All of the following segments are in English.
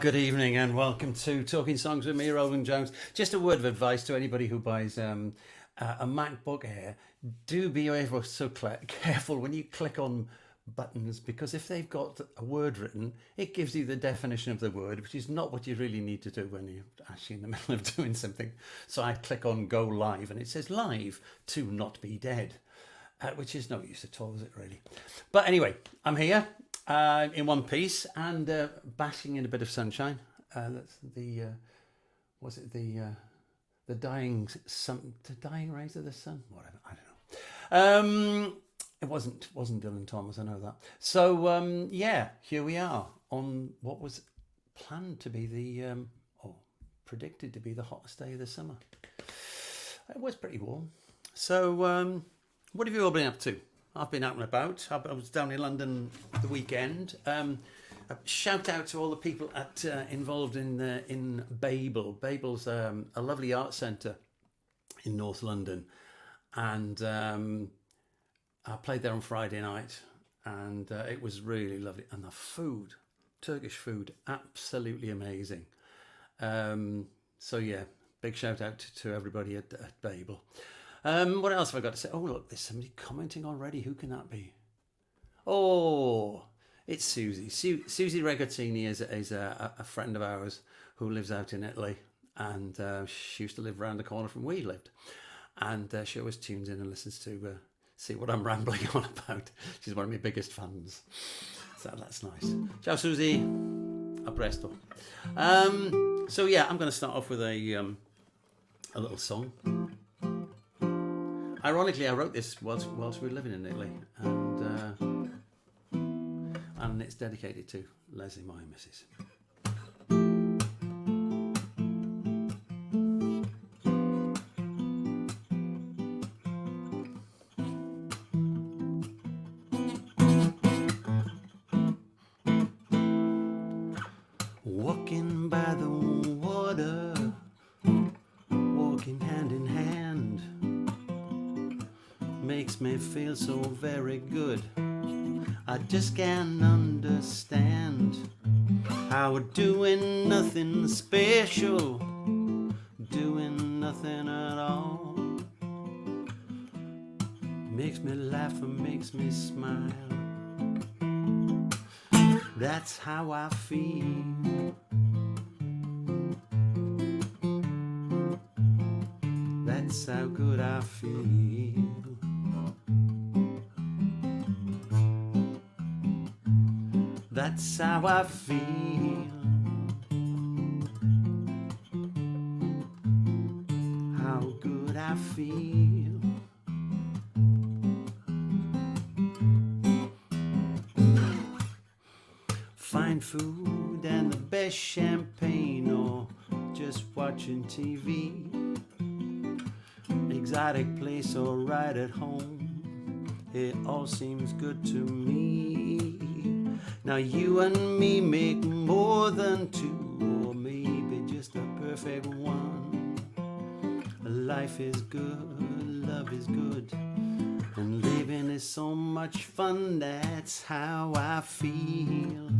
Good evening and welcome to Talking Songs with me, Roland Jones. Just a word of advice to anybody who buys a MacBook Air. Do be ever so careful when you click on buttons, because if they've got a word written, it gives you the definition of the word, which is not what you really need to do when you're actually in the middle of doing something. So I click on Go Live and it says live to not be dead, which is no use at all, is it really? But anyway, I'm here. In one piece and basking in a bit of sunshine. That's the was it the dying rays of the sun? Whatever, I don't know. It wasn't Dylan Thomas, I know that. So yeah, here we are on what was planned to be or predicted to be the hottest day of the summer. It was pretty warm. So what have you all been up to? I've been out and about. I was down in London the weekend. A shout out to all the people involved in Babel. Babel's a lovely art centre in North London, and I played there on Friday night, and it was really lovely. And the food, Turkish food, absolutely amazing. So yeah, big shout out to everybody at Babel. What else have I got to say? Oh, look, there's somebody commenting already. Who can that be? Oh, it's Susie. Susie Regazzini is a friend of ours who lives out in Italy, and she used to live around the corner from where we lived. And she always tunes in and listens to see what I'm rambling on about. She's one of my biggest fans. So that's nice. Ciao, Susie. A presto. So yeah, I'm going to start off with a little song. Ironically, I wrote this whilst we were living in Italy, and it's dedicated to Leslie, my missus. Walking by the water, walking hand in hand, makes me feel so very good. I just can't understand how we're doing nothing special, doing nothing at all. Makes me laugh and makes me smile. That's how I feel. That's how good I feel. That's how I feel. How good I feel. Fine food and the best champagne, or just watching TV. Exotic place or right at home, it all seems good to me. Now you and me make more than two, or maybe just a perfect one. Life is good, love is good, and living is so much fun. That's how I feel.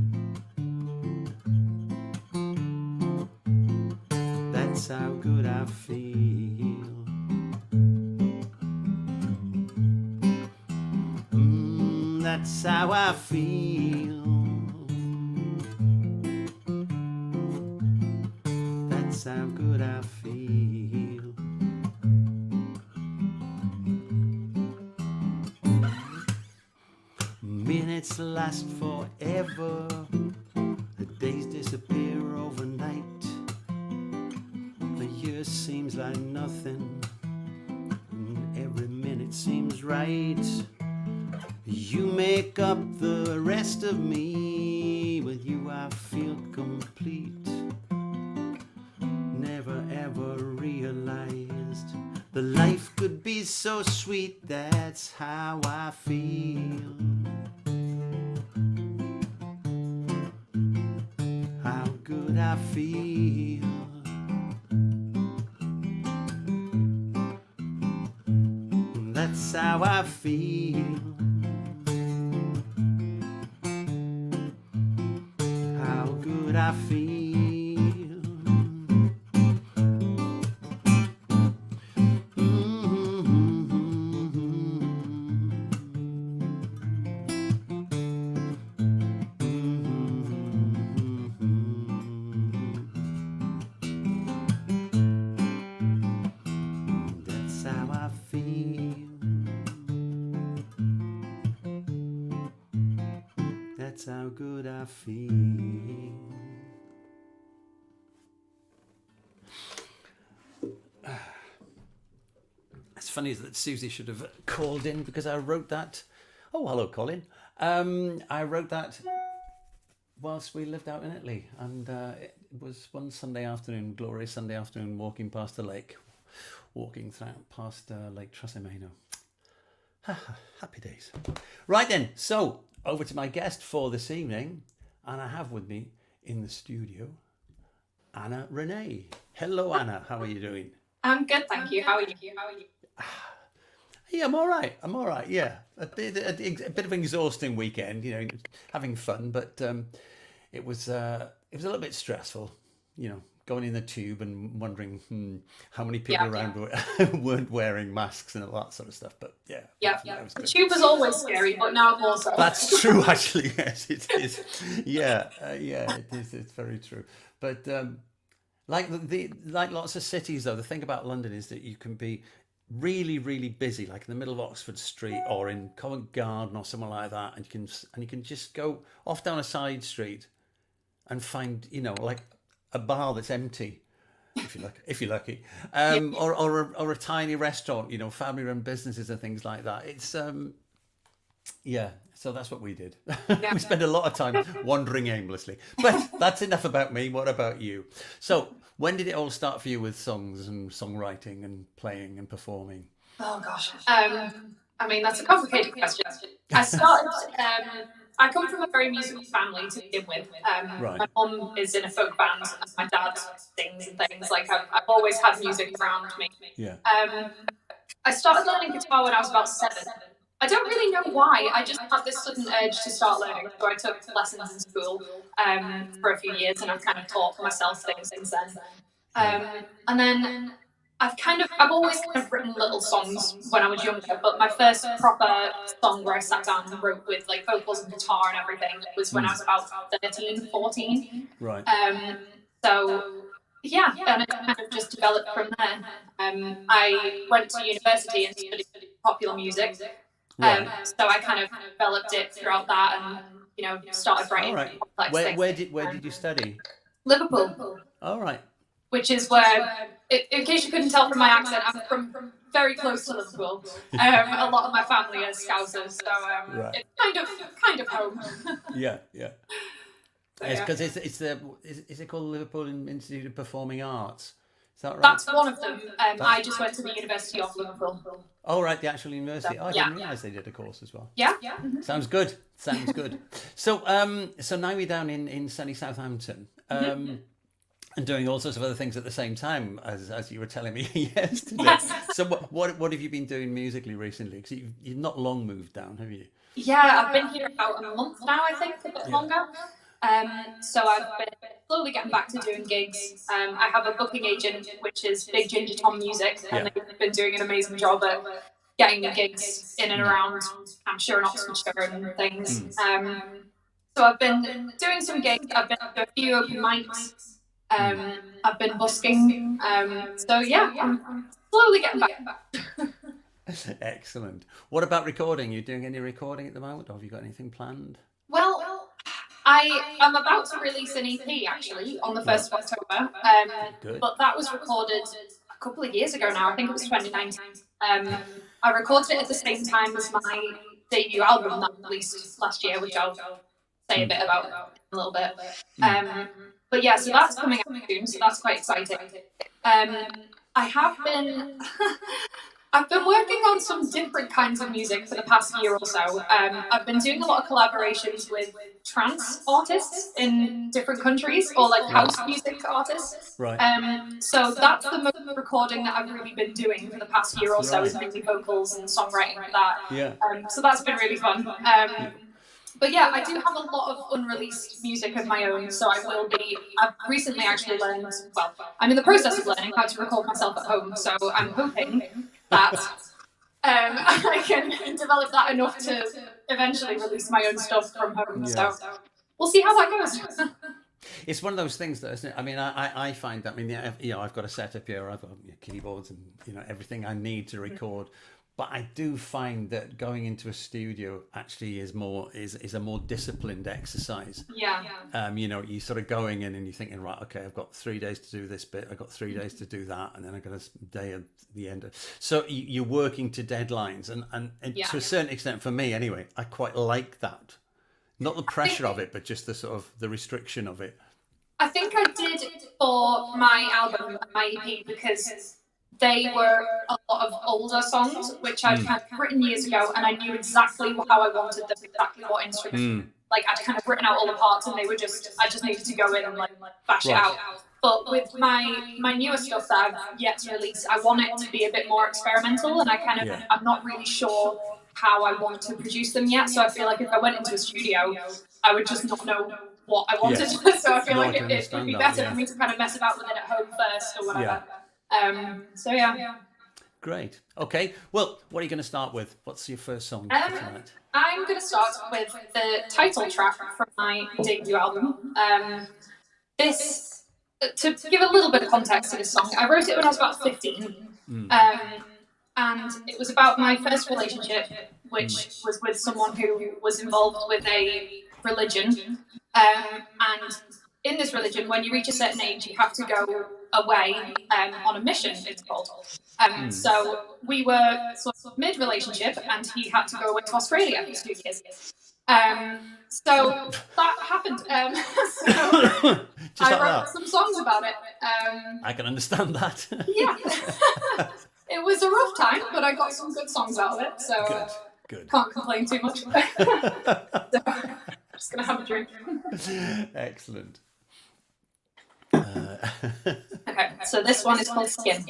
That's how good I feel. That's how I feel. That's how good I feel. Minutes last forever, the days disappear overnight. The year seems like nothing, and every minute seems right. You make up the rest of me, with you I feel complete. Never ever realized the life could be so sweet. That's how I feel. How good I feel. That's how I feel. How good I feel. That's how I feel. That's how good I feel. It's funny that Susie should have called in because I wrote that. Oh, hello, Colin. I wrote that whilst we lived out in Italy, and it was one Sunday afternoon, glorious Sunday afternoon, walking past the lake, past Lake Trasimeno. Happy days. Right then, so over to my guest for this evening, and I have with me in the studio Anna Renae. Hello, Anna. How are you doing? I'm good, thank you. How are you? Yeah, I'm all right. Yeah, a bit of an exhausting weekend. Having fun, but it was a little bit stressful. Going in the tube and wondering how many people around weren't wearing masks and all that sort of stuff. But yeah. It was good. The tube was always scary, but now more so. That's true, actually. Yes, it is. Yeah, it is. It's very true. But like lots of cities, though, the thing about London is that you can be really, really busy, like in the middle of Oxford Street or in Covent Garden or somewhere like that, and you can just go off down a side street and find like a bar that's empty, if you're lucky, or a tiny restaurant, family-run businesses and things like that. It's so that's what we did. We spent a lot of time wandering aimlessly. But that's enough about me. What about you? So when did it all start for you with songs and songwriting and playing and performing? Oh gosh. I mean, that's a complicated question. I come from a very musical family to begin with. Right. My mum is in a folk band, and my dad sings and things. Like I've always had music around me. Yeah. I started learning guitar when I was about 7. I don't really know why. I just had this sudden urge to start learning. So I took lessons in school for a few years, and I've kind of taught myself things since then. And then I've always kind of written little songs when I was younger, but my first proper song where I sat down and wrote with like vocals and guitar and everything was when I was about 13, 14. Right. So yeah, and it kind of just developed from there. I went to university and studied popular music. Right. So I kind of developed it throughout that, and started writing. All right. Where did you study? Liverpool. All right. Which is where, in case you couldn't tell from my accent, I'm from very close to Liverpool. A lot of my family is Scousers, so right. It's kind of home. Yeah. It's because is it called Liverpool Institute of Performing Arts? Is that right? That's one of them. I just went to the University of Liverpool. Oh, right, the actual university. I didn't realise they did a course as well. Yeah. Mm-hmm. Sounds good. So now we're down in sunny Southampton. And doing all sorts of other things at the same time, as you were telling me yesterday. Yes. So what have you been doing musically recently? Because you've not long moved down, have you? Yeah, I've been here about a month now, I think, a bit longer. So I've been slowly getting back to doing gigs. I have a booking agent, which is Big Ginger Tom Music, and they've been doing an amazing job at getting the gigs in and around Hampshire and Oxfordshire and things. So I've been doing some gigs. I've been to a few open mics. I've been busking. So yeah, I'm slowly getting back. Excellent. What about recording? Are you doing any recording at the moment, or have you got anything planned? Well, I am about to release an EP actually on the 1st of October. But that was recorded a couple of years ago now. I think it was 2019. I recorded it at the same time as my debut album that I released last year, which I'll say a bit about in a little bit. But yeah, so that's coming out soon, so that's quite exciting. I have been I've been working on some different kinds of music for the past year or so. I've been doing a lot of collaborations with trance artists in different countries, or like house music artists. Right. So that's the most recording that I've really been doing for the past year or so, is mainly vocals and songwriting like that. Yeah. So that's been really fun. But yeah, I do have a lot of unreleased music of my own, so I've recently actually learned, I'm in the process of learning how to record myself at home, so I'm hoping that I can develop that enough to eventually release my own stuff from home. So we'll see how that goes. It's one of those things, though, isn't it? I mean, I find that. I mean, yeah, you know, I've got a setup here. I've got keyboards and everything I need to record. But I do find that going into a studio actually is a more disciplined exercise. Yeah. You sort of going in and you're thinking, right, okay, I've got 3 days to do this bit. I've got 3 days to do that, and then I've got a day at the end. So you're working to deadlines, and Yeah. to a certain extent, for me anyway, I quite like that. Not the pressure of it, but just the sort of the restriction of it. I think I did for my album, my EP, because they were a lot of older songs, which I'd kind of written years ago, and I knew exactly how I wanted them, exactly what instrument. Like, I'd kind of written out all the parts, and I just needed to go in and like bash it out. But with my newer stuff that I've yet to release, I want it to be a bit more experimental, and I'm not really sure how I want to produce them yet. So I feel like if I went into a studio, I would just not know what I wanted. Yes. So I feel like I it would be better for me to kind of mess about with it at home first or whatever. So yeah. Great. Okay. Well, what are you going to start with? What's your first song for tonight? I'm going to start with the title track from my debut album. This, to give a little bit of context to this song, I wrote it when I was about 15. And it was about my first relationship, which was with someone who was involved with a religion. And in this religion, when you reach a certain age, you have to go away on a mission, it's called. So we were sort of mid-relationship, and he had to go away to Australia for 2 years. So that happened. So I wrote some songs about it. I can understand that. Yeah. It was a rough time, but I got some good songs out of it, so good. Can't complain too much. So, I'm just going to have a drink. Excellent. Okay, so this one is called Skin.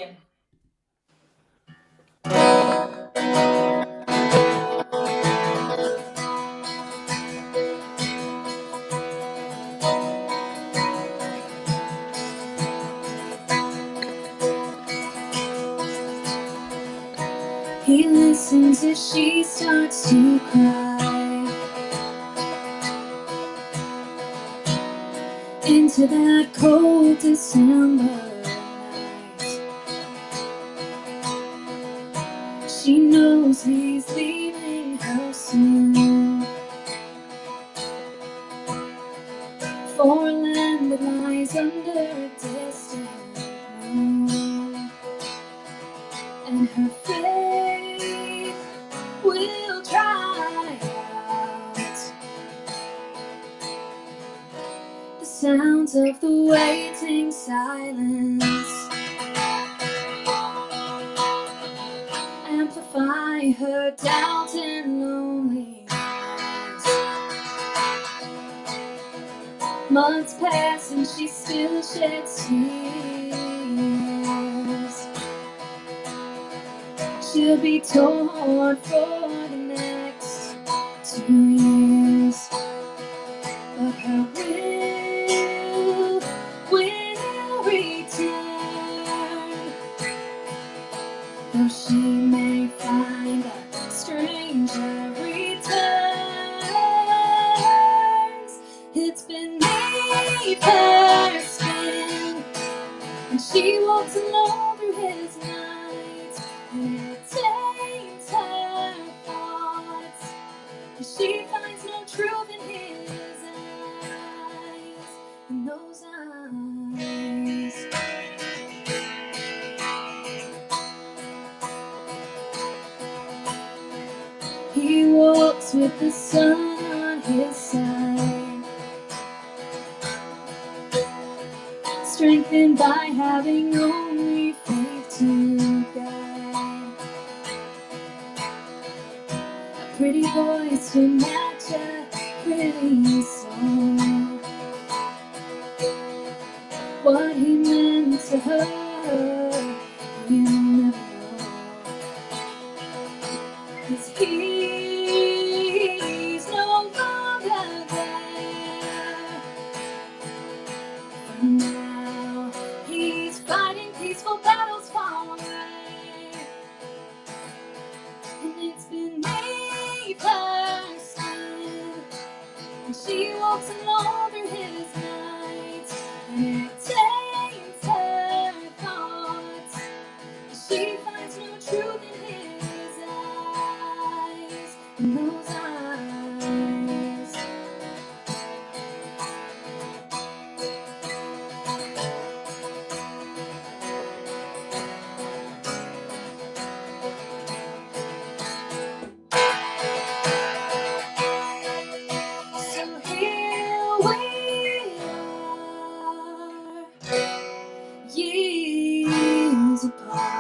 He listens as she starts to cry into that cold December night. She knows he's leaving her soon for a land that lies under a distant moon, and her faith will dry out. The sounds of the waiting silence amplify her doubt and loneliness. Months pass and she still sheds tears. She'll be torn for the next 2 years, but her will return. Though she may find a stranger returns, it's beneath her skin, and she walks alone through his nights, and it taints her thoughts, and she finds no truth in his eyes, in those eyes. He walks with the sun on his side, strengthened by having only faith to guide. A pretty voice to match a pretty song. What he meant to her, you never know. 'Cause he's no longer there. For now, he's fighting peaceful battles far away, and it's beneath her skin, and she walks alone through his night. in those eyes. So here we are, years apart.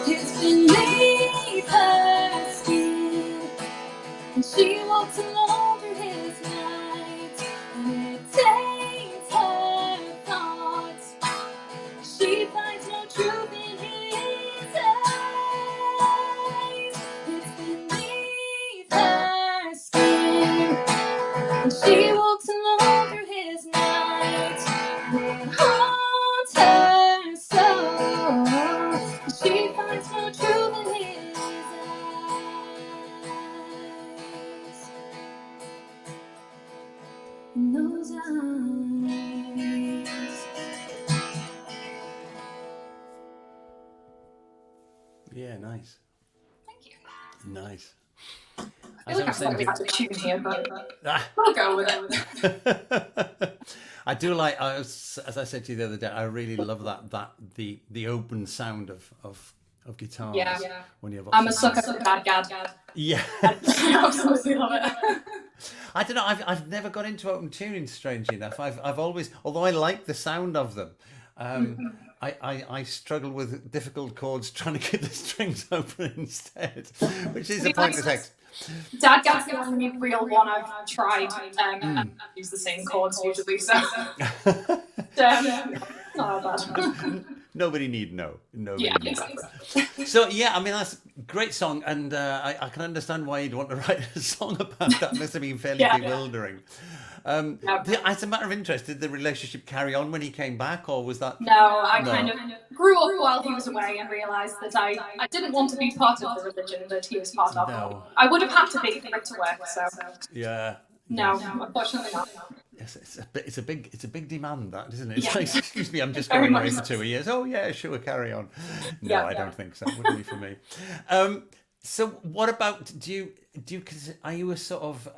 It's beneath her skin, and she walks alone through his night, and it taints her thoughts. She finds no truth in his eyes. It's beneath her skin, and she walks alone through his night. It haunts her soul. She finds no truth in his eyes. In those eyes. Yeah, nice. Thank you. Nice. I feel like I'm slightly out of tune here, but we'll go with it. I do like, as I said to you the other day, I really love the open sound of guitars. Yeah. When you have I'm a sucker for bad gad. Yeah. I absolutely love it. I don't know. I've never got into open tuning. Strangely enough, I've always, although I like the sound of them, I struggle with difficult chords trying to keep the strings open instead, which is a pointless exercise. Dad Gad's the only real one I've tried. I use the same chords usually, so not bad. Nobody need know. Nobody Yeah, need. exactly. So yeah, I mean that's a great song, and I can understand why you'd want to write a song about that. Must have been fairly bewildering. As a matter of interest, did the relationship carry on when he came back, or was that? No, I kind of grew up while he was away and realised that I didn't want to be part of the religion that he was part of. No. I would have had to be for it to work, so Yeah. no, unfortunately not. Yes, it's a big demand, that, isn't it? It's Yeah. like, excuse me, I'm just Very going away much for so. 2 years. Oh yeah, sure, carry on. No, Yeah. I don't think so. Wouldn't be for me. So what about, are you a sort of,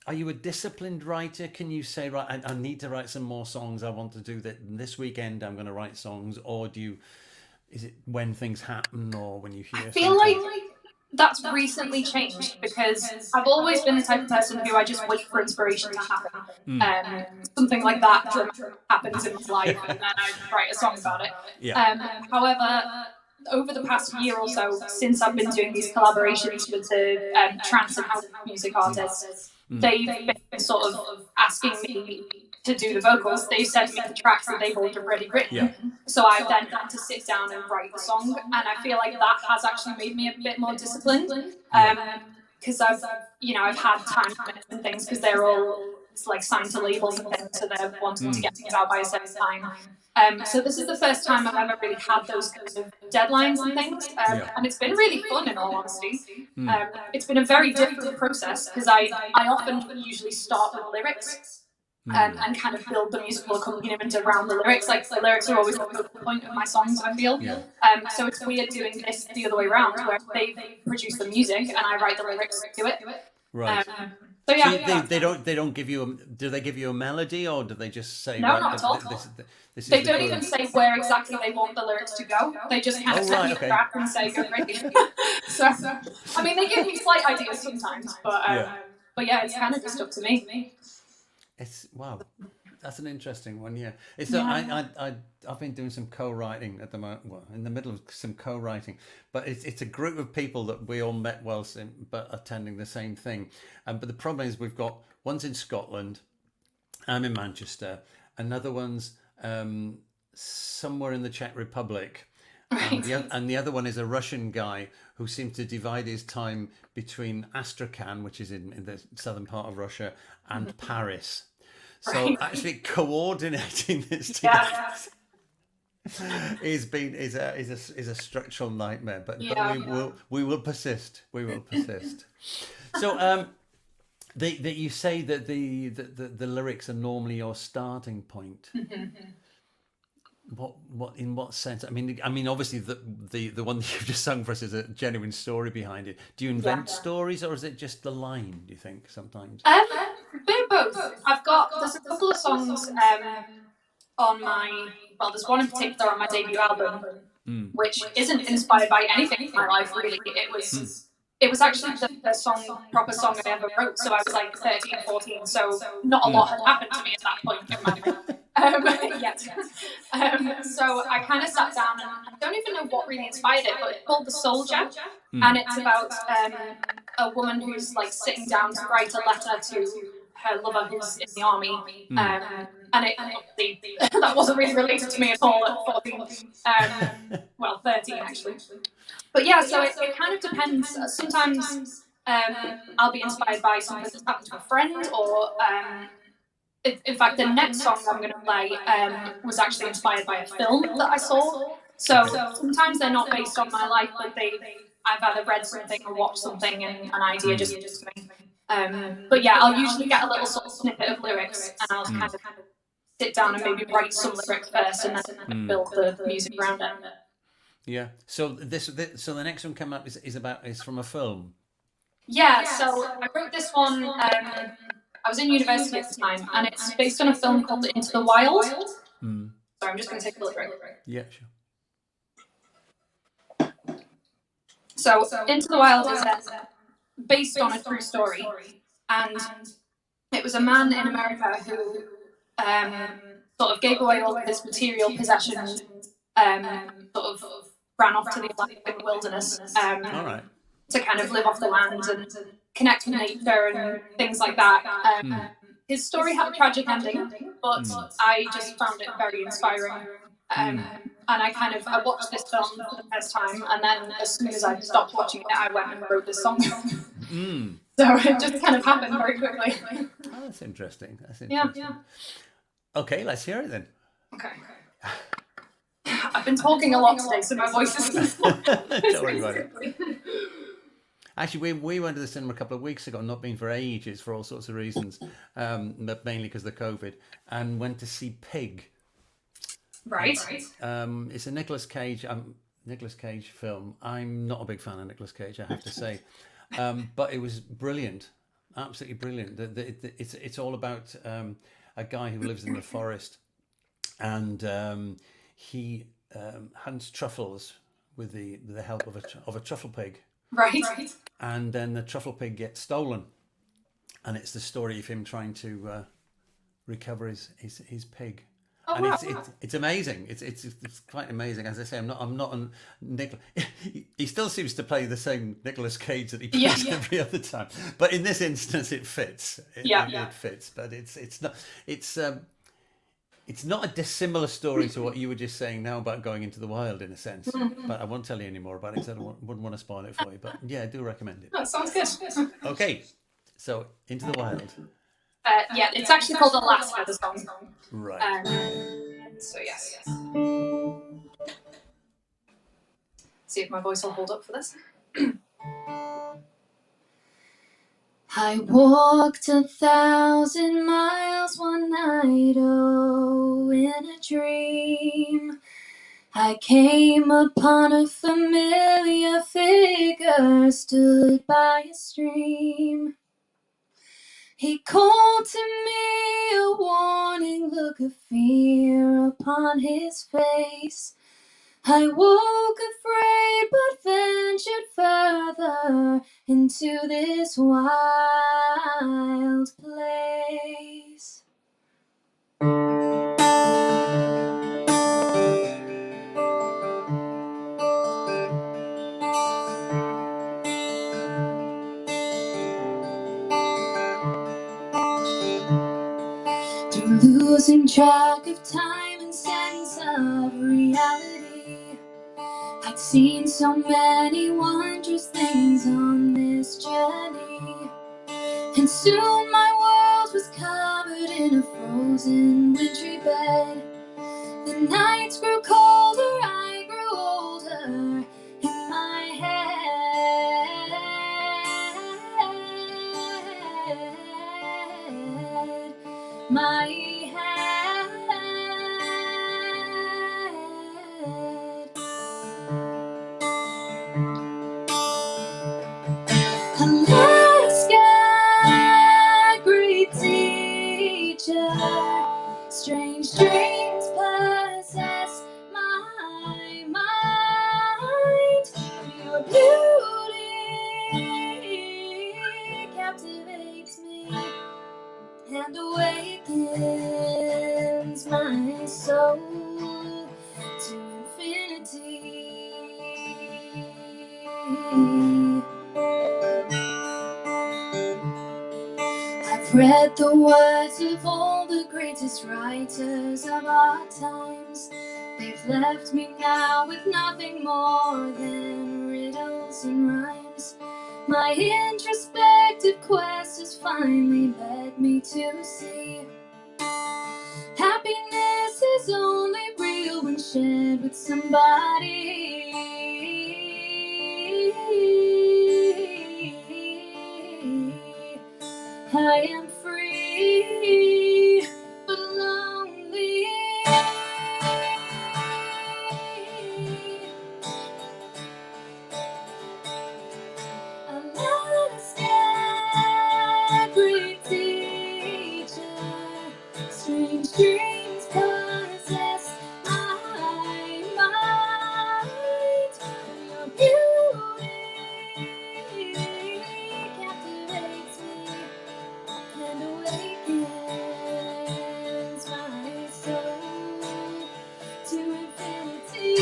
are you a disciplined writer? Can you say, right, I need to write some more songs. I want to do that this weekend. I'm going to write songs. Or is it when things happen or when you hear I feel something? like that's recently changed because I've always been the type of person who I just wait for inspiration to happen. Something like that dramatic happens in my life and then I write a song about it. Yeah. However, over the past year or so, since I've been doing these collaborations with the trance and house music artists, they've been sort of asking me to do the vocals. They've sent me the tracks that they've already written. Yeah. So I've then had to sit down and write the song, and I feel like that has actually made me a bit more disciplined. Because I've had time limits and things because they're all like signed to labels and things, so they're wanting to get things out by a certain time. So this is the first time I've ever really had those kinds of deadlines and things, and it's been really fun in all honesty. It's been a very different process because I often usually start with lyrics. And kind of build the musical accompaniment around the lyrics. Like the lyrics are always the focal point of my songs, I feel. Yeah. So it's weird doing this the other way around, where they produce the music and I write the lyrics to it. Right. So yeah, So they don't give you do they give you a melody, or do they just say No, not at all. This is they the don't chord? even say where exactly they want the lyrics to go. They just kind of send me the track and say go ready. So I mean, they give me slight ideas sometimes, but yeah, it's kind of just up to me. It's wow, that's an interesting one. Yeah, it's Yeah. I've been doing some co-writing at the moment. Well, in the middle of some co-writing, but it's a group of people that we all met but attending the same thing. But the problem is we've got one's in Scotland, I'm in Manchester, another one's somewhere in the Czech Republic. Right. And the other one is a Russian guy who seems to divide his time between Astrakhan, which is in the southern part of Russia, and Paris. So Right. actually coordinating this together Yeah. is a structural nightmare. But Yeah. we will persist. We will persist. So you say that the lyrics are normally your starting point. in what sense? I mean, obviously the one that you've just sung for us is a genuine story behind it. Do you invent stories, or is it just the line? Do you think sometimes? Bit of both. There's a couple of songs on my, well, there's one in particular on my debut album, which isn't inspired by anything in my life really. It was actually the first proper song I ever wrote. So I was like 13, 14. So not a lot had happened to me at that point in my life yet. So I kind of sat down, and I don't even know what really inspired it, but it's called The Soldier, and it's about a woman who's like sitting down to write a letter to her lover who's in the army. And obviously that wasn't really related to me at all at 14. Well, 13 actually. But yeah, so it kind of depends. Sometimes I'll be inspired by something that's happened to a friend, or in fact, the next song I'm going to play was actually inspired by a film that I saw. So sometimes they're not based on my life, but I've either read something or watched something, and an idea just comes to me. But yeah, I'll usually get a little sort of snippet of lyrics, and I'll kind of sit down and maybe write some lyrics first, and then build the music around it. Yeah. So so the next one coming up is from a film. Yeah. So I wrote this one. I was in university at the time, and it's based on a film called Into the Wild. Sorry, I'm just going to take a little break. Yeah, sure. So Into the Wild is based on a true story, and it was a man in America who sort of gave away all of his material possessions, sort of ran off to the Atlantic wilderness to kind of live off the land and connect with nature and things like that. His story had a tragic ending, but I just found it very inspiring. And I watched this film for the first time, and then as soon as I stopped watching it, I went and wrote this song. So it just kind of happened very quickly. Oh, that's interesting. Yeah. Okay, let's hear it then. Okay. I've been talking a lot today, so my voice is... Don't worry about it. Actually, we went to the cinema a couple of weeks ago, not been for ages for all sorts of reasons, but mainly because of the COVID, and went to see Pig. Right. It's a Nicolas Cage film. I'm not a big fan of Nicolas Cage, I have to say, but it was brilliant, absolutely brilliant. It's all about a guy who lives in the forest, and he hunts truffles with the help of a truffle pig. Right. And then the truffle pig gets stolen, and it's the story of him trying to recover his pig. Oh, and wow. it's amazing. It's quite amazing. As I say, I'm not a Nicolas. He still seems to play the same Nicolas Cage that he plays every other time, but in this instance, it fits. It fits, but it's not a dissimilar story to what you were just saying now about going into the wild, in a sense. But I won't tell you any more about it because I wouldn't want to spoil it for you. But yeah, I do recommend it. That sounds good. Okay, so Into the Wild. It's actually called Alaska, the song. Right. So yes. See if my voice will hold up for this. I walked 1,000 miles one night, oh, in a dream. I came upon a familiar figure stood by a stream. He called to me, a warning look of fear upon his face. I woke afraid, but ventured further into this wild place. Through losing track of time and sense of reality, I'd seen so many wondrous things on this journey, and soon my world was covered in a frozen wintry bed. The nights grew colder, I grew older in my head. My head. I've read the words of all the greatest writers of our times. They've left me now with nothing more than riddles and rhymes. My introspective quest has finally led me to see happiness is only real when shared with somebody. I am free, but lonely. I'm not a scary teacher. Strange dreams possess my mind. Your beauty captivates me and awakens my soul to infinity.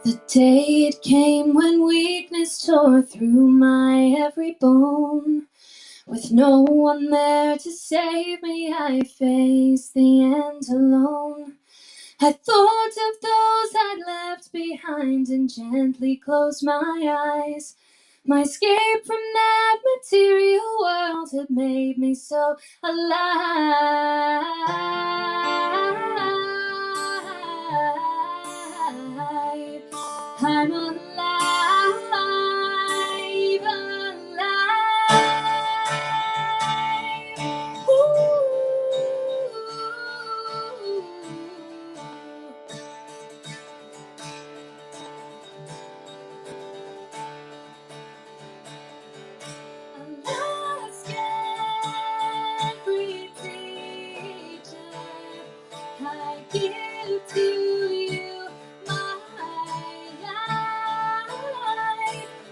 The day it came when weakness tore through my every bone. With no one there to save me, I faced the end alone. I thought of those I'd left behind and gently closed my eyes. My escape from that material world had made me so alive. I'm alive, alive. Ooh. I'm not a scary teacher. I give to you my life,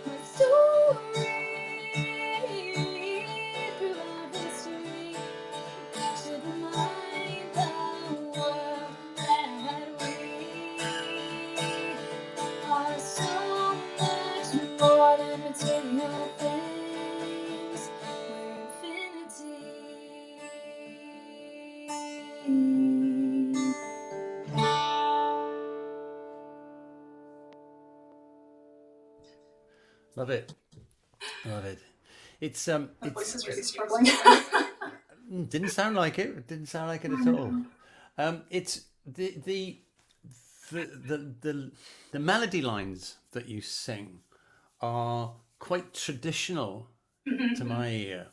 my story throughout history. Should remind the world that we are so much more than material things. We're infinity. Love it. Love it. It's My voice is really struggling. didn't sound like it. It didn't sound like it at all. It's the melody lines that you sing are quite traditional to my ear.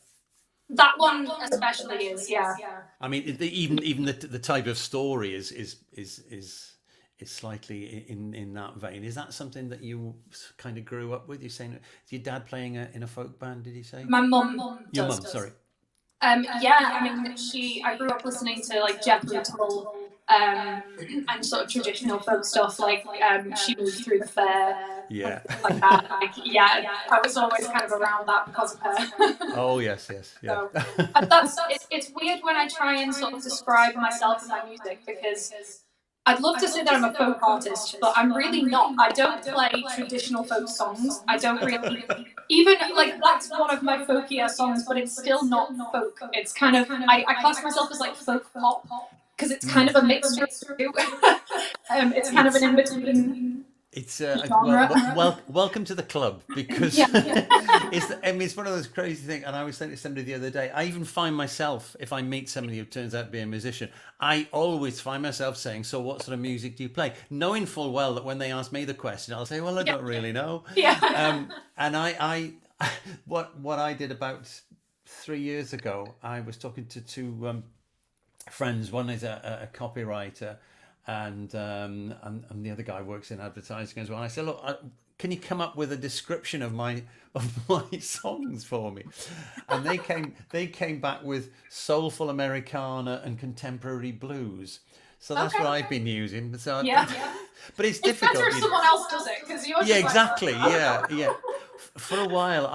That one especially is, yeah. I mean, even the type of story is slightly in that vein. Is that something that you kind of grew up with? You're saying, is your dad playing in a folk band? Did you say? My mum Your does. mum, sorry. Yeah, I mean, I grew up listening to like Jethro Tull, and sort of traditional folk stuff, like She Moved Through the Fair, Yeah. like that. Like, yeah, I was always kind of around that because of her. Oh yes, yeah. So, and it's weird when I try and sort of describe myself and my music, because I'd love to say that I'm a folk artist, but I'm really not. I don't play traditional folk songs. I don't really, even like that's one of my folkier songs, but it's still not folk. It's kind of, I class myself as like folk pop, because it's kind of a mixture of two. It's kind of an in-between. It's Genre. welcome to the club, because Yeah. it's one of those crazy things. And I was saying to somebody the other day, I even find myself, if I meet somebody who turns out to be a musician, I always find myself saying, "So what sort of music do you play?" Knowing full well that when they ask me the question, I'll say, "Well, I don't really know." Yeah. And I what I did about 3 years ago, I was talking to two friends. One is a copywriter, and the other guy works in advertising as well. I said, look, can you come up with a description of my songs for me? And they came back with soulful Americana and contemporary blues. So that's what I've been using. So but it's difficult. It's better if someone else does it, because you're just exactly. Yeah. For a while,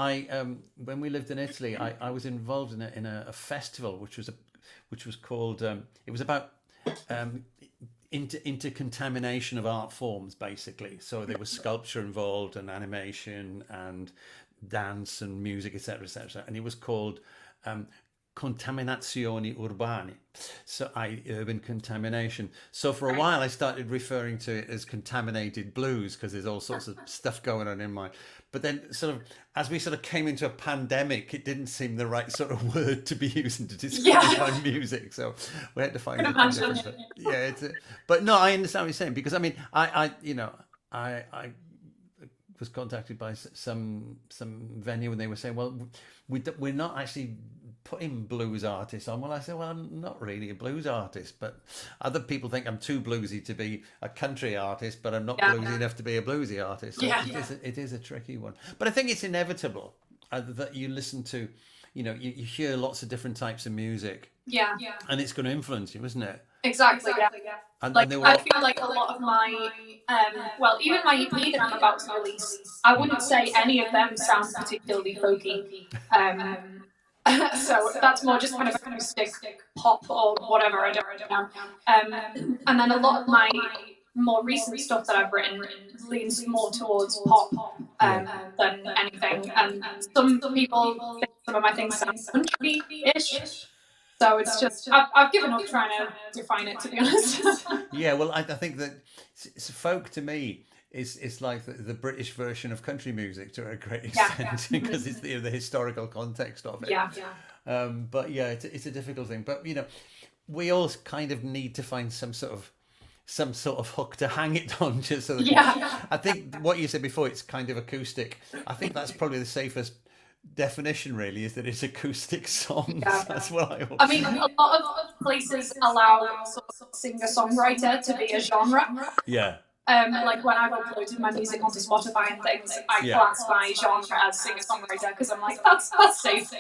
when we lived in Italy, I was involved in a festival which was called it was about intercontamination of art forms, basically. So there was sculpture involved, and animation, and dance, and music, etc., etc. And it was called Contaminazioni Urbane, so urban contamination. So for a while I started referring to it as contaminated blues, because there's all sorts of stuff going on in mine. But then sort of as we sort of came into a pandemic, it didn't seem the right sort of word to be using to describe my music, so we had to find a different. But no, I understand what you're saying, because I mean I was contacted by some venue, and they were saying, well, we're not actually putting blues artists on. Well, I said, well, I'm not really a blues artist, but other people think I'm too bluesy to be a country artist, but I'm not bluesy enough to be a bluesy artist. So it is a tricky one. But I think it's inevitable that you listen to, you hear lots of different types of music. Yeah. And it's going to influence you, isn't it? Exactly. And I feel like a lot of my, even my EP that I'm about to release, I wouldn't say any of them sound particularly folky. So that's more just kind of acoustic pop or whatever, I don't know. And then a lot of my more recent stuff that I've written leans more towards pop than anything. And some people think some of my things sound country-ish. So it's just, I've given up trying to define it, to be honest. Well, I think that folk to me is like the British version of country music to a great extent, because it's the historical context of it. But it's a difficult thing. But we all kind of need to find some sort of hook to hang it on, just so that I think what you said before, it's kind of acoustic. I think that's probably the safest definition, really, is that it's acoustic songs. That's what I mean, a lot of places allow sort of singer-songwriter to be a genre. Like when I've uploaded my music onto Spotify and things, I class my genre as singer-songwriter, because I'm like, that's safe.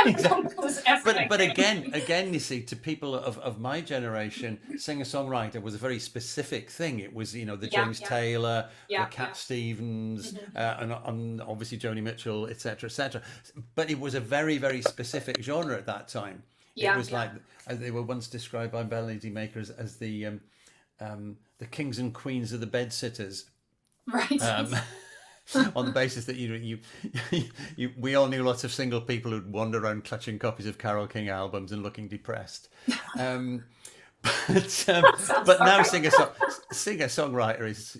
Exactly. But again, you see, to people of my generation, singer-songwriter was a very specific thing. It was, the James Taylor, the Cat Stevens, and obviously Joni Mitchell, etc., etc. But it was a very, very specific genre at that time. It was like, they were once described by melody makers as the kings and queens of the bedsitters, right? On the basis that we all knew lots of single people who'd wander around clutching copies of Carole King albums and looking depressed. But now singer-songwriter is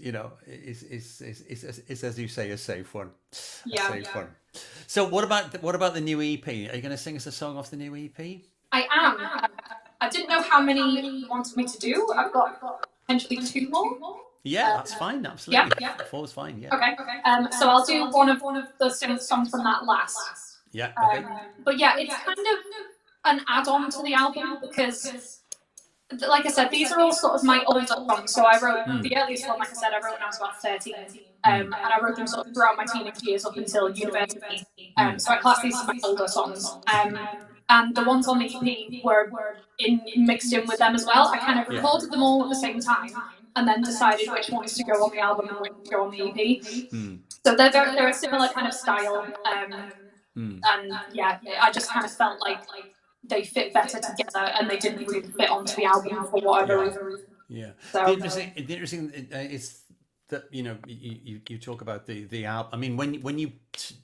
as you say, a safe one. Safe one. So what about the new EP? Are you going to sing us a song off the new EP? I am. I didn't know how many you wanted me to do. I've got potentially 2 more. That's fine. Absolutely. 4 is fine. Okay. So I'll do one of the songs from that last. Okay. But it's kind of an add-on to the album, because, like I said, these are all sort of my older songs. So I wrote the earliest one, like I said, I wrote when I was about 13. And I wrote them sort of throughout my teenage years up until university. So I class these as my older songs. And the ones on the EP were mixed in with them as well. I kind of recorded them all at the same time, and then decided which ones to go on the album and which to go on the EP. So they're a similar kind of style. And I just kind of felt like they fit better together, and they didn't really fit onto the album for whatever reason. So, the interesting is that you talk about the album. I mean, when you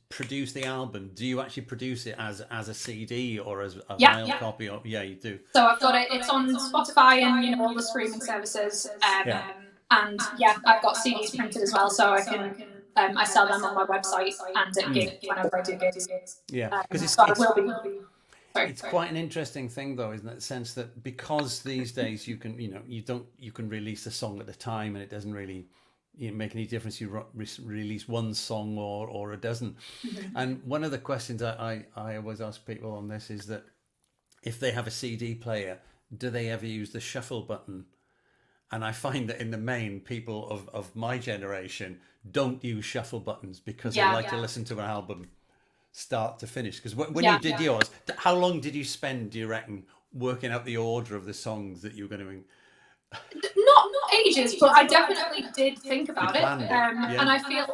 produce the album, do you actually produce it as a CD or as a vinyl copy? Or you do. So I've got it. It's on Spotify and all the streaming services. And I've got CDs printed as well, so I can. I sell them on my website and at gigs whenever I do gigs. Because it's quite an interesting thing, though, isn't it? In the sense that because these days you can you can release a song at a time, and it doesn't really make any difference. You release one song or a dozen. And one of the questions I always ask people on this is that if they have a CD player, do they ever use the shuffle button And I find that in the main, people of my generation don't use shuffle buttons because they like to listen to an album start to finish. Because when you did yours, how long did you spend, do you reckon, working out the order of the songs that you were going to... Not ages, but I definitely did think about it. And I feel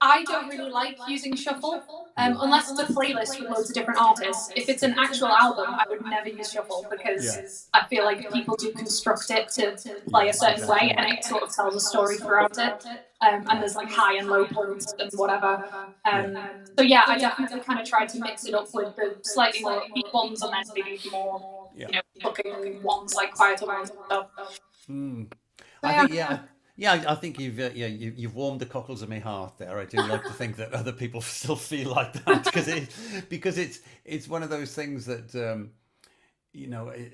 I don't really like using shuffle unless it's a playlist with loads of different artists. If it's an actual album, I would never use shuffle because I feel like people do construct it to play a certain way, and it sort of tells a story throughout it. And there's like high and low points and whatever. So yeah, I definitely kind of tried to mix it up with the slightly more upbeat ones and then maybe more, looking ones, like quieter ones and stuff. I think you've warmed the cockles of my heart there. I do like to think that other people still feel like that because it's one of those things that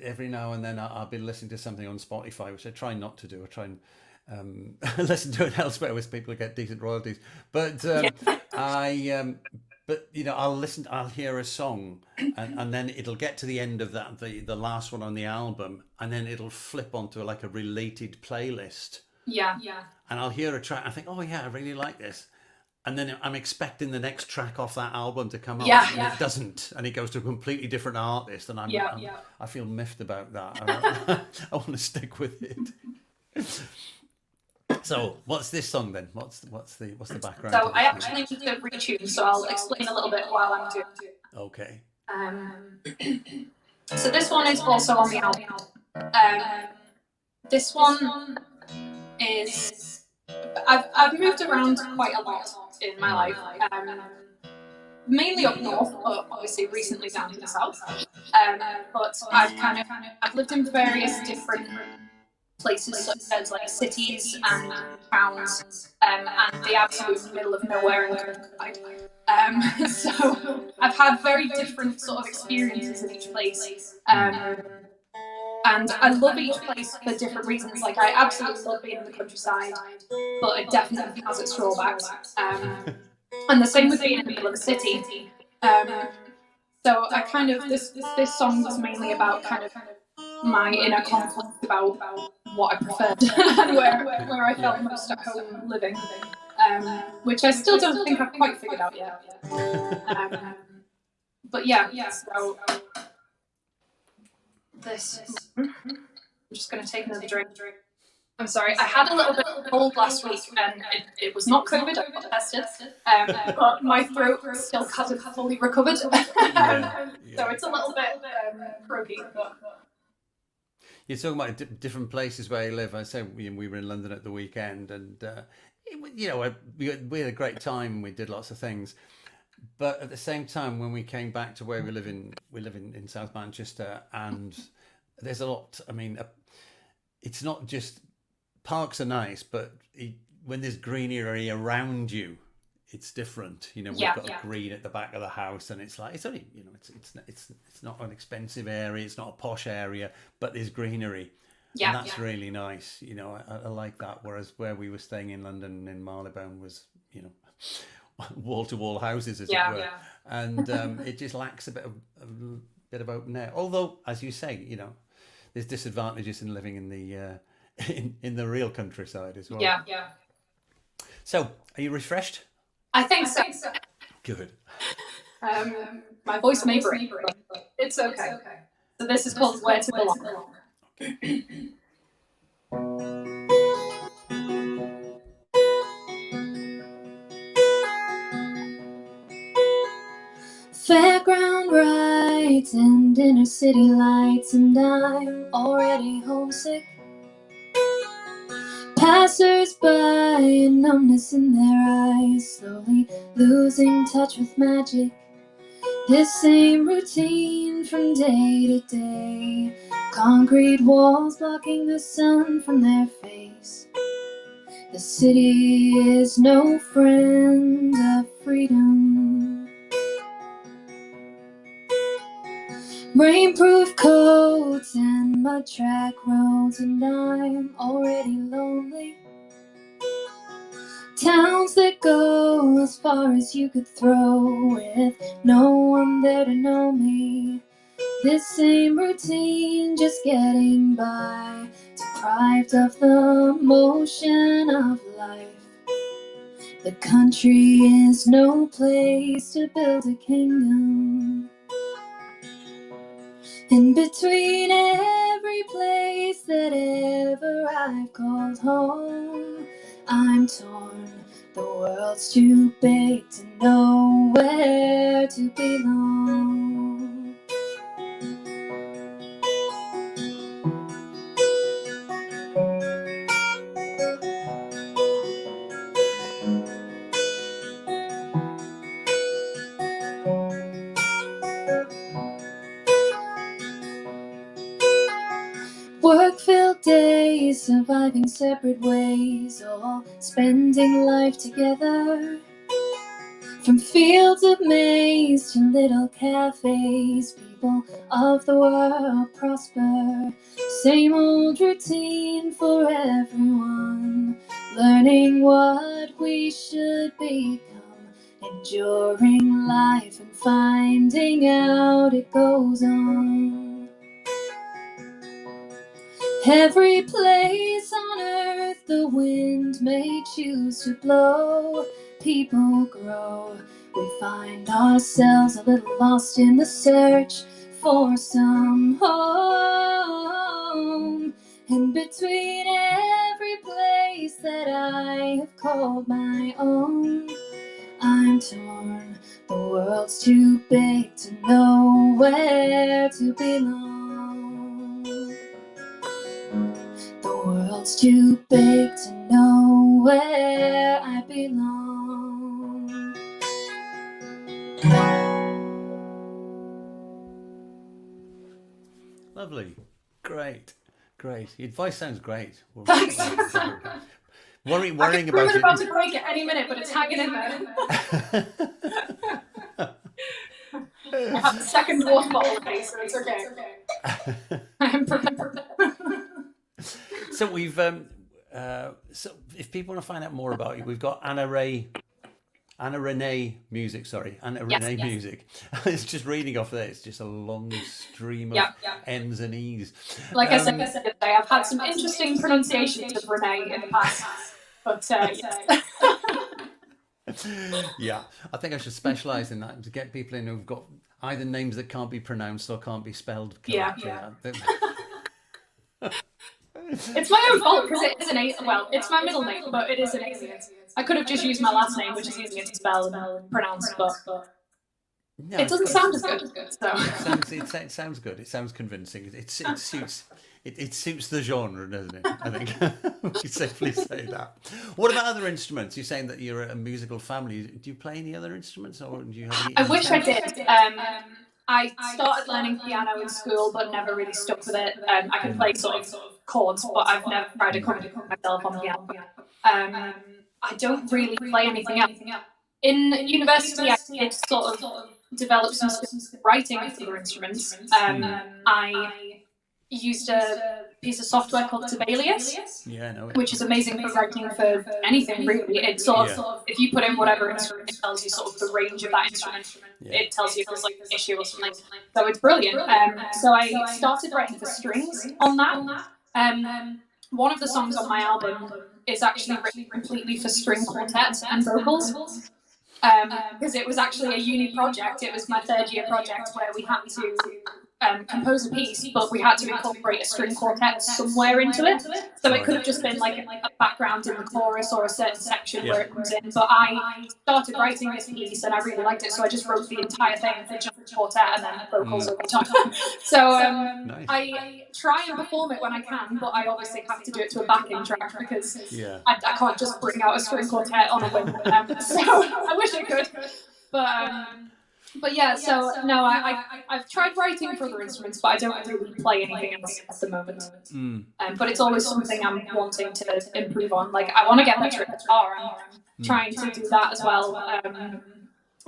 every now and then I'll be listening to something on Spotify, which I try not to do. I try and listen to it elsewhere where people get decent royalties. But I'll hear a song and then it'll get to the end of that, the last one on the album, and then it'll flip onto like a related playlist. Yeah. And I'll hear a track, I think, oh yeah, I really like this. And then I'm expecting the next track off that album to come out, and it doesn't, and it goes to a completely different artist, and I feel miffed about that. I want to stick with it. So, what's this song then? What's the background? So I actually need to retune, so I'll explain a little bit while I'm doing it. Okay. So this one is also on the album. This one is I've moved around quite a lot in my life. Mainly up north, but obviously recently down to the south. But I've lived in various different places, such as like cities and towns, and the absolute middle of nowhere in the countryside. So I've had very different sort of experiences in each place. And I love each place for different reasons. Like, I absolutely love being in the countryside, but it definitely has its drawbacks. And the same with being in the middle of a city. So I kind of, this song was mainly about kind of my inner conflict about what I preferred and where I felt most at home living, which I still don't think I've quite figured out yet. But yeah, so this, I'm just going to take another drink. I'm sorry, I had a little bit of cold last week and it was not COVID, I got tested, but my throat still hasn't fully recovered. So it's a little bit croaky. You're talking about different places where you live. I say we were in London at the weekend, and we had a great time. We did lots of things, but at the same time, when we came back to where we live in South Manchester, and there's a lot. I mean, it's not just parks are nice, but when there's greenery around you, it's different. We've got green at the back of the house, and it's like it's only it's not an expensive area, it's not a posh area, but there's greenery, and that's really nice. I like that. Whereas where we were staying in London in Marylebone was wall to wall houses, as it were, and it just lacks a bit of open air. Although, as you say, there's disadvantages in living in the in the real countryside as well. Yeah. So, are you refreshed? I think so. Good. My voice may break, but it's okay. So this is called Where to Belong. Okay. Fairground rides and inner city lights, and I'm already homesick. Passers-by and numbness in their eyes, slowly losing touch with magic. This same routine from day to day, concrete walls blocking the sun from their face. The city is no friend of freedom. Rainproof coats and mud track roads, and I'm already lonely. Towns that go as far as you could throw, with no one there to know me. This same routine, just getting by, deprived of the motion of life. The country is no place to build a kingdom. In between every place that ever I've called home, I'm torn. The world's too big to know where to belong. Work-filled days, surviving separate ways, all spending life together. From fields of maize to little cafes, people of the world prosper. Same old routine for everyone, learning what we should become, enduring life and finding out it goes on. Every place on earth the wind may choose to blow, people grow. We find ourselves a little lost in the search for some home. In between every place that I have called my own, I'm torn. The world's too big to know where to belong. The world's too big to know where I belong. Lovely. Great. Your voice sounds great. Thanks. Worrying I'm about about it. to break at any minute, but it's hanging in there. I have the second water bottle today, so it's okay. I'm prepared. So we've so if people want to find out more about you, we've got Anna Renae music. Yes. Music. It's just reading off there. It's just a long stream of N's and E's. Like I said today, I've had some interesting pronunciations of Renae in the past, but yes. Yeah, I think I should specialise in that to get people in who've got either names that can't be pronounced or can't be spelled correctly. Yeah. It's my own fault because it is an alien. Well, it's my middle name, but it is an alien. I could have just used my last name, which is easier to spell and pronounce, but no, it doesn't sound as good. So it sounds good. It sounds convincing. It suits. It suits the genre, doesn't it? I think we can safely say that. What about other instruments? You're saying that you're a musical family. Do you play any other instruments, or do you have any? I wish I did. I started learning piano in school, but never really stuck with it. I can play sort of chords, but I've never tried to accompany myself on piano. I don't really play anything else. In university, I did sort of develop some skills in writing for other instruments. I used a piece of software called Sibelius, which is amazing for writing for anything really. It sort of, if you put in whatever instrument, it tells you sort of the range of that instrument. It tells you if there's like an issue or something. So it's brilliant. So I started writing for strings on that. One of the songs on my album is actually written completely for string quartet and vocals. Because it was actually a uni project. It was my third year project where we had to compose a piece, but we had to incorporate a string quartet somewhere into it. So it could have just been like a background in the chorus or a certain section where it comes in. But I started writing this piece and I really liked it, so I just wrote the entire thing for just quartet and then vocals over top. So nice. I try and perform it when I can, but I obviously have to do it to a backing track because I can't just bring out a string quartet on a whim. So I wish I could, but yeah, so no, I've tried writing for other instruments, but I don't really play anything else at the moment. But it's always something I'm wanting to improve on. Like I want to get better at guitar. I'm trying to do that as well.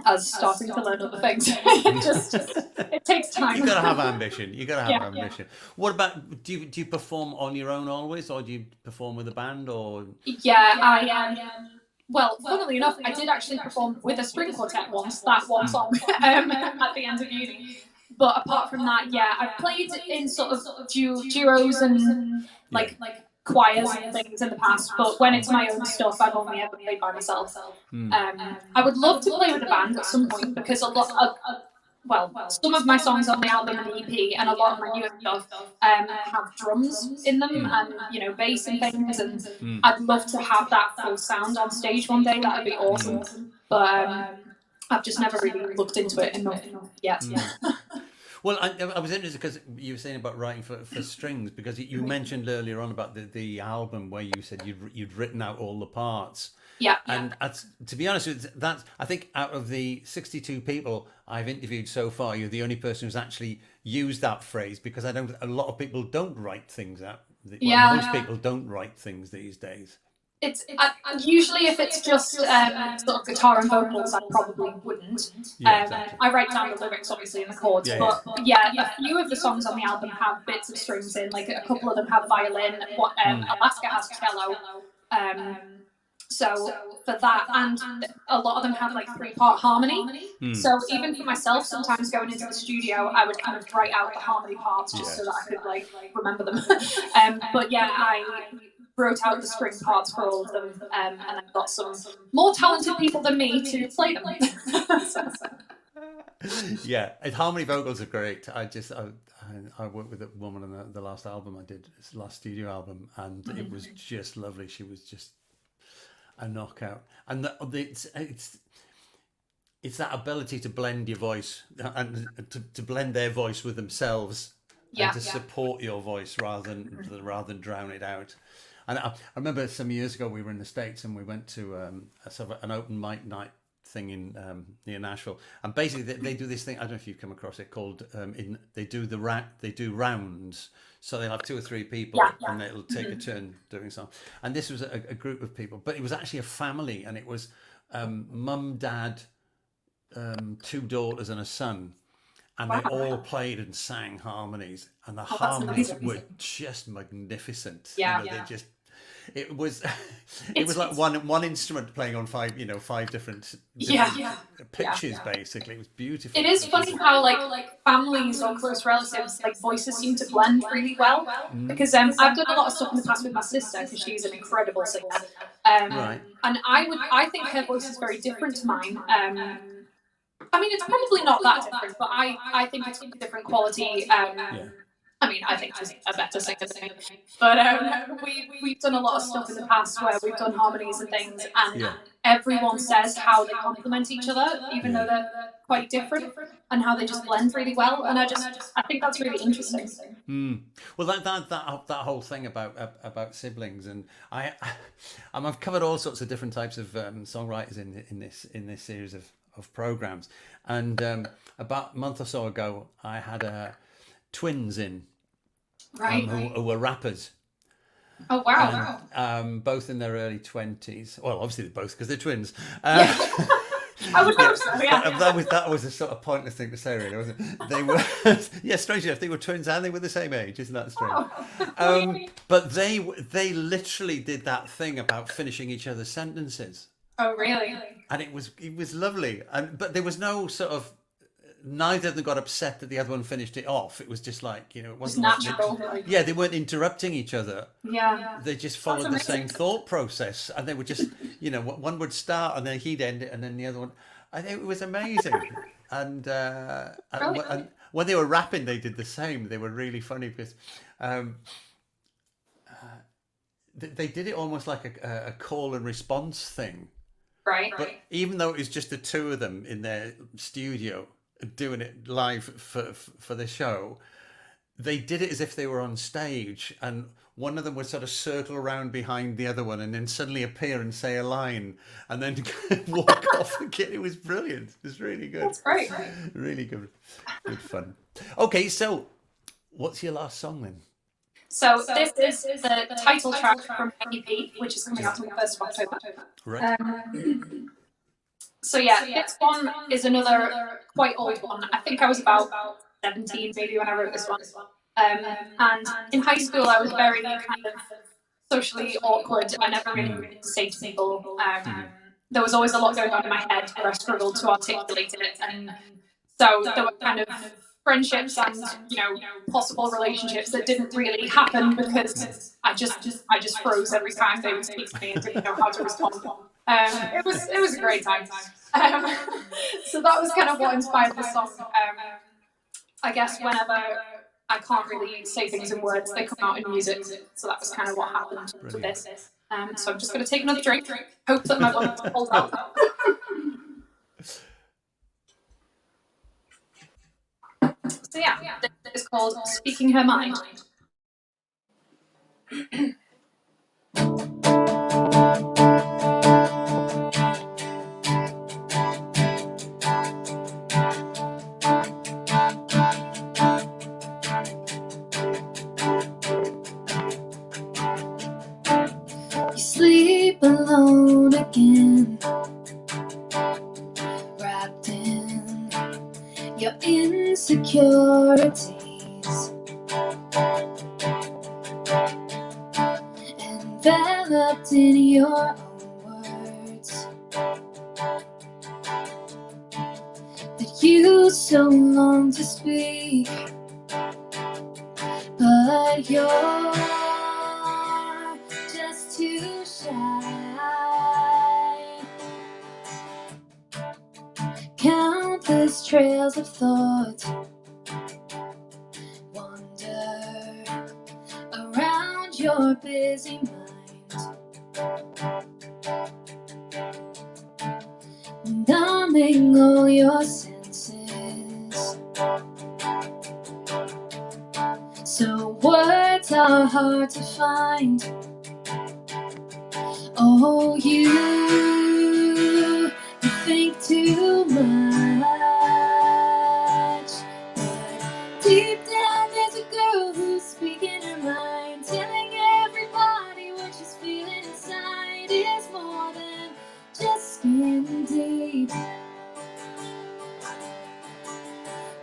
As starting to learn other things. It takes time. You gotta have ambition. Ambition. What about do you perform on your own always, or do you perform with a band, or? Yeah, I am. Well, funnily enough, I did actually perform with a string quartet once, that one song, at the end of uni. But apart from that, yeah, I've played in sort of duos and like choirs and things in the past. But when it's my own stuff, I've only ever played by myself. I would love to play with a band at some point because a lot of some of my songs on the album and the EP and a lot of my newer stuff have drums in them and, you know, bass and things. And I'd love to have that full sound on stage one day. That would be awesome. But I've just never really looked into it enough yet. Well, I was interested because you were saying about writing for strings, because you mentioned earlier on about the album where you said you'd written out all the parts. Yeah. And to be honest with you, I think out of the 62 people I've interviewed so far, you're the only person who's actually used that phrase, because a lot of people don't write things out. Most people don't write things these days. It's usually if it's just sort of guitar and vocals, I probably wouldn't. Exactly. I write down the lyrics obviously in the chords, but a few of the songs on the album have bits of strings in. Like a couple of them have violin. Alaska has cello. So for that, and a lot of them have like 3-part harmony. So even for myself, sometimes going into the studio, I would kind of write out the harmony parts just so that I could like remember them. But yeah, I wrote out the string parts for all of them, and I've got some more talented people than me to play them. Yeah, and harmony vocals are great. I worked with a woman on the last album I did, this last studio album, and it was just lovely. She was just a knockout, and it's that ability to blend your voice and to blend their voice with themselves, and to support your voice rather than drown it out. And I remember some years ago we were in the States and we went to a sort of an open mic night thing in near Nashville, and basically they do this thing. I don't know if you've come across it, called they do rounds. So they'll have 2 or 3 people, and they'll take a turn doing something. And this was a group of people, but it was actually a family, and it was mum, dad, 2 daughters, and a son, and they all played and sang harmonies, and the harmonies were just magnificent. It was like one instrument playing on 5 different pitches. Basically, it was beautiful. It is funny how like families or close relatives, like voices seem to blend really well, because I've done a lot of stuff in the past with my sister because she's an incredible singer, and I think her voice is very different to mine. I mean, it's probably not that different, but I think it's a different quality. I mean, I think she's a better singer than me. But we've done a lot of stuff in the past where we've done harmonies and things, and everyone says how they complement each other, even though they're quite different, and how they just blend really well. And I think that's really interesting. Well, that whole thing about siblings, and I've covered all sorts of different types of songwriters in this series of programs, and about a month or so ago, I had twins in. Who were rappers. Oh wow! And, both in their early 20s. Well, obviously they're both, because they're twins. I would hope so. Yeah. That was a sort of pointless thing to say, really, wasn't it? They were, strangely enough, they were twins and they were the same age. Isn't that strange? But they literally did that thing about finishing each other's sentences. Oh really? And it was lovely. But there was no sort of. Neither of them got upset that the other one finished it off. It was just like, it wasn't natural. They weren't interrupting each other. Yeah. They just followed the same thought process, and they would just, one would start and then he'd end it, and then the other one. I think it was amazing. and when they were rapping, they did the same. They were really funny because they did it almost like a call and response thing. Right. But even though it was just the 2 of them in their studio doing it live for the show, they did it as if they were on stage, and one of them would sort of circle around behind the other one and then suddenly appear and say a line and then walk off again. It was brilliant. It was really good. That's great. Really good fun. Okay, so what's your last song then? So this is the title track from EP, which is coming out on the 1st of October. Right. So this one is another quite old one. I think I was about 17 maybe when I wrote this one. And in high school I was very kind of socially awkward. I never really knew what to say to people. There was always a lot going on in my head where I struggled to articulate it. And so there were kind of friendships and, you know, possible relationships that didn't really happen because I just froze every time they would speak to me and didn't know how to respond. It was a great time. So that was kind of what inspired this song. I guess whenever I can't really say things in words, they come out in music. So that was kind of what happened with this. So I'm just going to take another drink. Hope that my voice holds out. So yeah, this is called Speaking Her Mind. You sleep alone again, wrapped in your insecurities, enveloped in your own words that you so long to speak, but you're just too shy. Countless trails of thought wander around your busy mind, numbing all your senses. So words are hard to find. Oh, you think too much, but deep down there's a girl who's speaking her mind, telling everybody what she's feeling inside is more than just skin deep.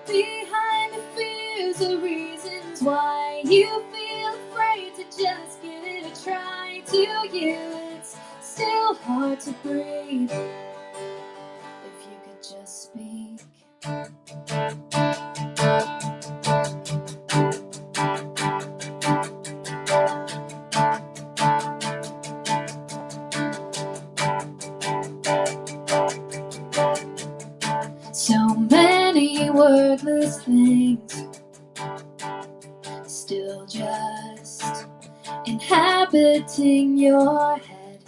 Behind the fears are reasons why you feel afraid to just give it a try. To you, it's still hard to breathe. If you could just speak. So many wordless things, still just inhabiting your head.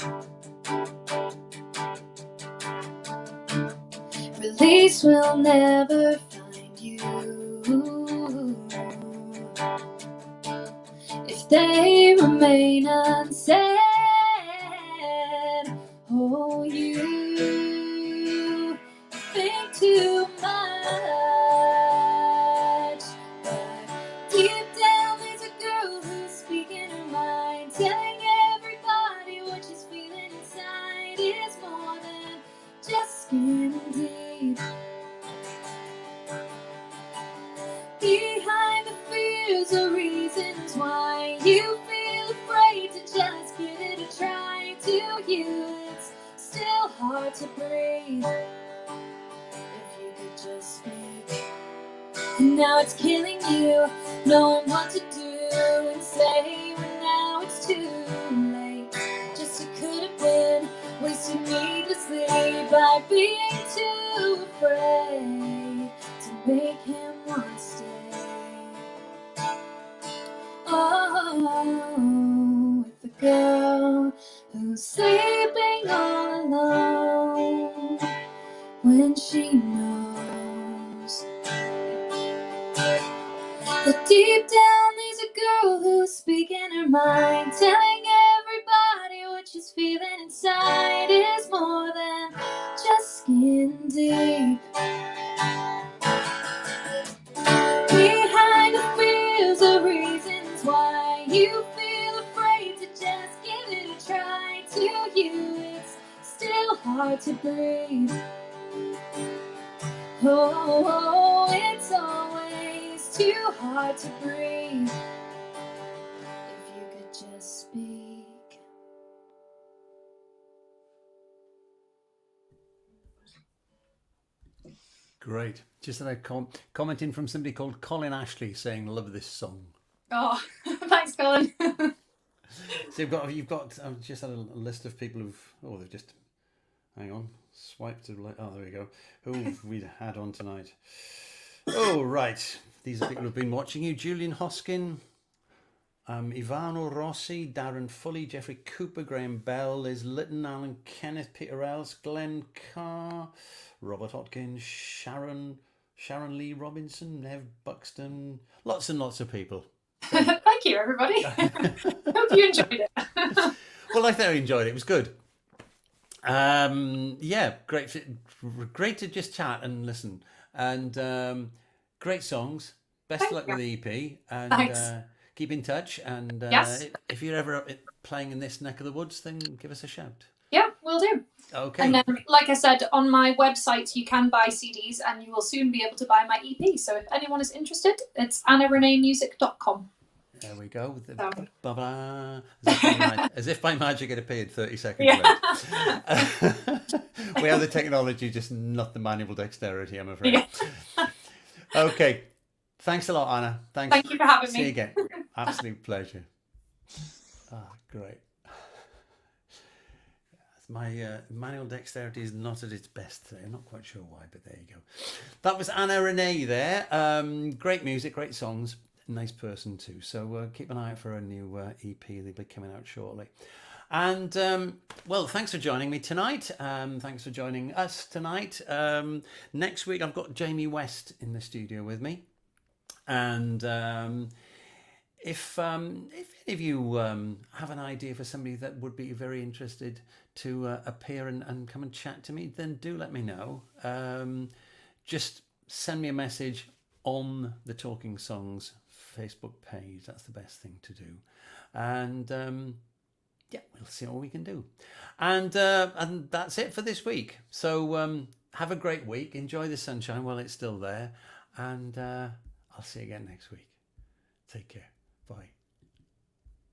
Release will never find you if they remain unsaid. Oh, you think too much, but deep down there's a girl who's speaking her mind, telling everybody what she's feeling inside is more than just skin deep. Behind the fears are reasons why you feel afraid to just give it a try. To you, it's still hard to breathe. If you could just speak. And now it's killing you, knowing what to do and say, but now it's too late. Just it could have been wasted needlessly by being too afraid to make him want to stay. Oh, with the girl who's sleeping all alone when she knows that deep down there's a girl who's speaking her mind, telling everybody what she's feeling inside is more than just skin deep. Behind the fears are reasons why you feel afraid to just give it a try. To you, it's still hard to breathe. Oh, it's always too hard to breathe. If you could just speak. Great. Just had a comment in from somebody called Colin Ashley saying, love this song. Oh, thanks, Colin. So you've got, I've just had a list of people they've just, hang on, swiped to, there we go. Who we had on tonight. Oh, right. These are people who've been watching you. Julian Hoskin, Ivano Rossi, Darren Foley, Jeffrey Cooper, Graham Bell, Liz Litton, Alan Kenneth, Peter Els, Glenn Carr, Robert Hotkins, Sharon Lee Robinson, Nev Buxton, lots and lots of people. Thank you, everybody. Hope you enjoyed it. Well, I thoroughly enjoyed it. It was good. Yeah, great to just chat and listen. And great songs. Best of luck with the EP. And keep in touch. And yes. If you're ever playing in this neck of the woods, then give us a shout. Yeah, we'll do. Okay. And then, like I said, on my website, you can buy CDs and you will soon be able to buy my EP. So if anyone is interested, it's annarenemusic.com. There we go. So. As if by magic it appeared 30 seconds later. We have the technology, just not the manual dexterity, I'm afraid. Yeah. Okay. Thanks a lot, Anna. Thank you for having me. See you again. Absolute pleasure. Great. My manual dexterity is not at its best today. I'm not quite sure why, but there you go. That was Anna Renae there. Great music, great songs. Nice person too. So keep an eye out for a new EP. They'll be coming out shortly. And well, thanks for joining me tonight. Thanks for joining us tonight. Next week I've got Jamie West in the studio with me. And if any of you have an idea for somebody that would be very interested to appear and come and chat to me, then do let me know. Just send me a message on the Talking Songs Facebook page. That's the best thing to do. And yeah, we'll see what we can do. And that's it for this week. So have a great week. Enjoy the sunshine while it's still there. And I'll see you again next week. Take care. Bye.